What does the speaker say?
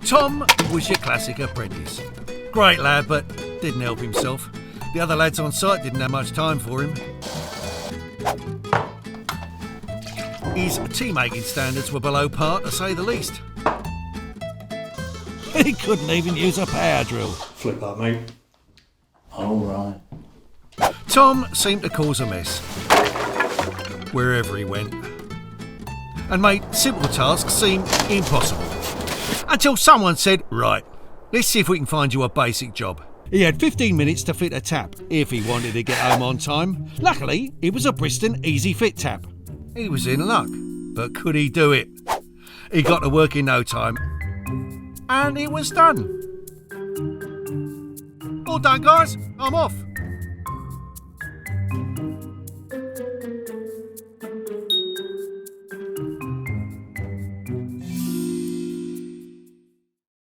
Tom was your classic apprentice. Great lad, but didn't help himself. The other lads on site didn't have much time for him. His tea-making standards were below par, to say the least. He couldn't even use a power drill. Flip that, mate. All right. Tom seemed to cause a mess wherever he went, and made simple tasks seem impossible. Until someone said, right, let's see if we can find you a basic job. He had 15 minutes to fit a tap if he wanted to get home on time. Luckily, it was a Bristan Easyfit tap. He was in luck, but could he do it? He got to work in no time, and it was done. All done, guys. I'm off.